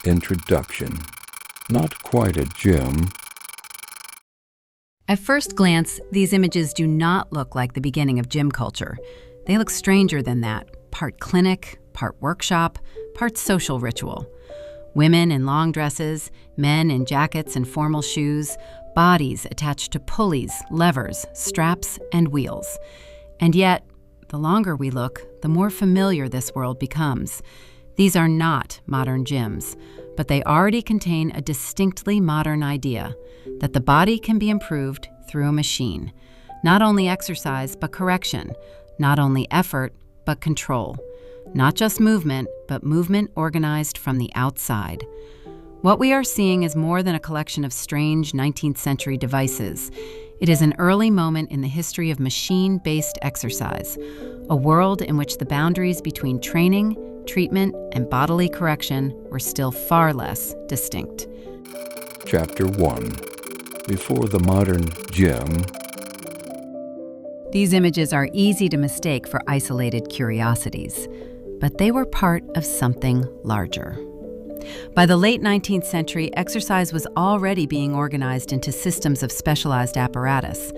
Introduction. Not quite a gym. At first glance, these images do not look like the beginning of gym culture. They look stranger than that, part clinic, part workshop, part social ritual. Women in long dresses, men in jackets and formal shoes, bodies attached to pulleys, levers, straps, and wheels. And yet, the longer we look, the more familiar this world becomes. These are not modern gyms, but they already contain a distinctly modern idea that the body can be improved through a machine. Not only exercise, but correction. Not only effort, but control. Not just movement, but movement organized from the outside. What we are seeing is more than a collection of strange 19th century devices. It is an early moment in the history of machine-based exercise, a world in which the boundaries between training, treatment, and bodily correction were still far less distinct. Chapter 1. Before the modern gym. These images are easy to mistake for isolated curiosities, but they were part of something larger. By the late 19th century, exercise was already being organized into systems of specialized apparatus.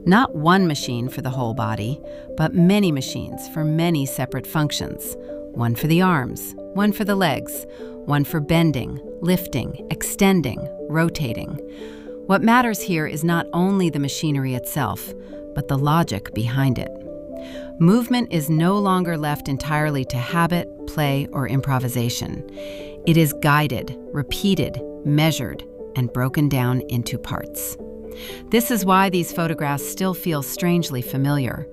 Not one machine for the whole body, but many machines for many separate functions. One for the arms, one for the legs, one for bending, lifting, extending, rotating. What matters here is not only the machinery itself, but the logic behind it. Movement is no longer left entirely to habit, play, or improvisation. It is guided, repeated, measured, and broken down into parts. This is why these photographs still feel strangely familiar.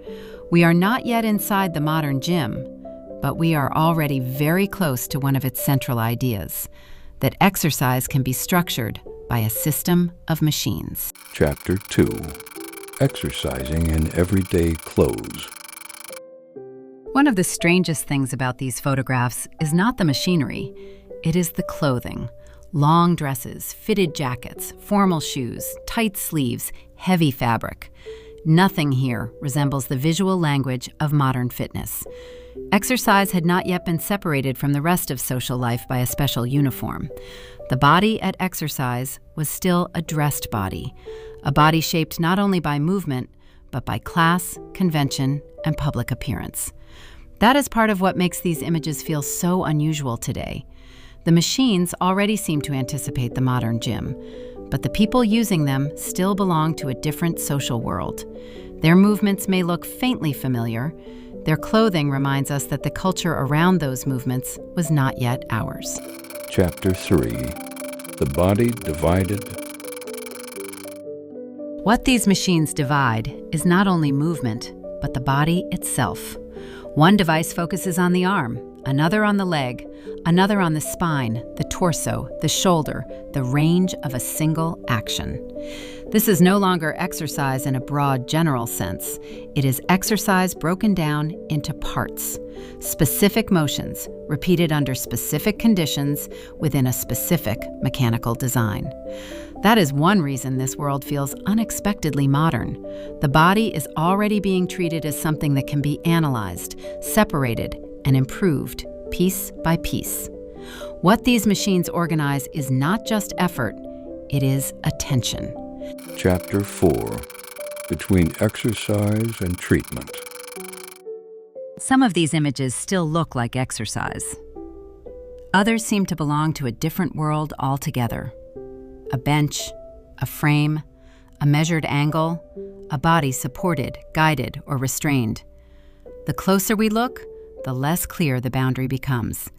We are not yet inside the modern gym, but we are already very close to one of its central ideas, that exercise can be structured by a system of machines. Chapter 2. Exercising in everyday clothes. One of the strangest things about these photographs is not the machinery, it is the clothing. Long dresses, fitted jackets, formal shoes, tight sleeves, heavy fabric. Nothing here resembles the visual language of modern fitness. Exercise had not yet been separated from the rest of social life by a special uniform. The body at exercise was still a dressed body, a body shaped not only by movement, but by class, convention, and public appearance. That is part of what makes these images feel so unusual today. The machines already seem to anticipate the modern gym, but the people using them still belong to a different social world. Their movements may look faintly familiar. Their clothing reminds us that the culture around those movements was not yet ours. Chapter 3. The body divided. What these machines divide is not only movement, but the body itself. One device focuses on the arm, another on the leg, another on the spine, the torso, the shoulder, the range of a single action. This is no longer exercise in a broad general sense. It is exercise broken down into parts, specific motions repeated under specific conditions within a specific mechanical design. That is one reason this world feels unexpectedly modern. The body is already being treated as something that can be analyzed, separated, and improved piece by piece. What these machines organize is not just effort, it is attention. Chapter 4. Between exercise and treatment. Some of these images still look like exercise. Others seem to belong to a different world altogether. A bench, a frame, a measured angle, a body supported, guided, or restrained. The closer we look, the less clear the boundary becomes.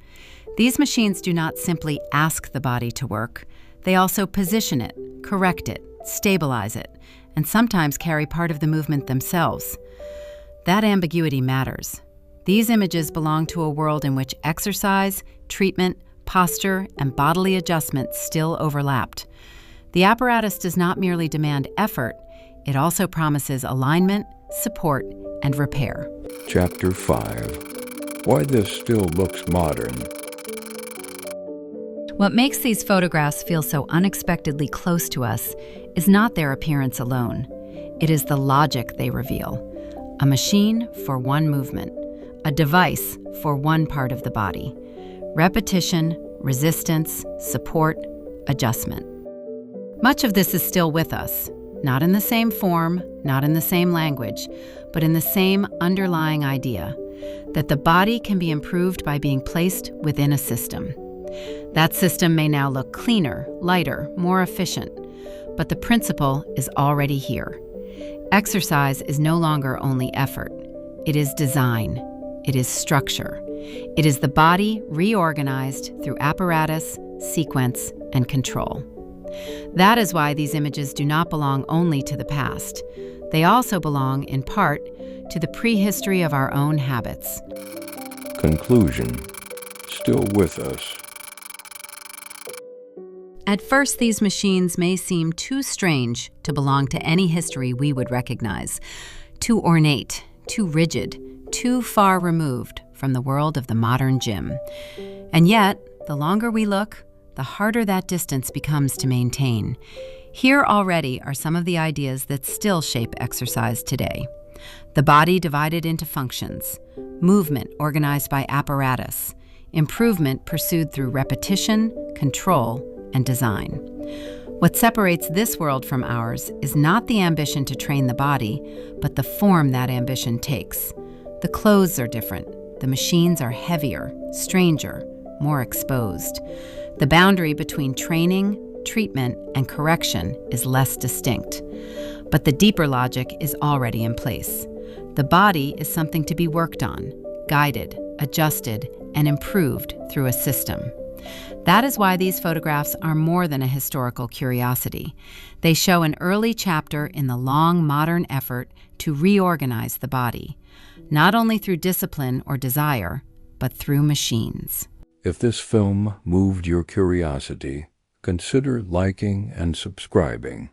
These machines do not simply ask the body to work, they also position it, correct it, stabilize it, and sometimes carry part of the movement themselves. That ambiguity matters. These images belong to a world in which exercise, treatment, posture, and bodily adjustment still overlapped. The apparatus does not merely demand effort, it also promises alignment, support, and repair. Chapter 5. Why this still looks modern. What makes these photographs feel so unexpectedly close to us is not their appearance alone. It is the logic they reveal. A machine for one movement, a device for one part of the body. Repetition, resistance, support, adjustment. Much of this is still with us, not in the same form, not in the same language, but in the same underlying idea that the body can be improved by being placed within a system. That system may now look cleaner, lighter, more efficient, but the principle is already here. Exercise is no longer only effort. It is design. It is structure. It is the body reorganized through apparatus, sequence, and control. That is why these images do not belong only to the past. They also belong, in part, to the prehistory of our own habits. Conclusion. Still with us. At first, these machines may seem too strange to belong to any history we would recognize, too ornate, too rigid, too far removed from the world of the modern gym. And yet, the longer we look, the harder that distance becomes to maintain. Here already are some of the ideas that still shape exercise today. The body divided into functions, movement organized by apparatus, improvement pursued through repetition, control, and design. What separates this world from ours is not the ambition to train the body, but the form that ambition takes. The clothes are different. The machines are heavier, stranger, more exposed. The boundary between training, treatment, and correction is less distinct. But the deeper logic is already in place. The body is something to be worked on, guided, adjusted, and improved through a system. That is why these photographs are more than a historical curiosity. They show an early chapter in the long modern effort to reorganize the body, not only through discipline or desire, but through machines. If this film moved your curiosity, consider liking and subscribing.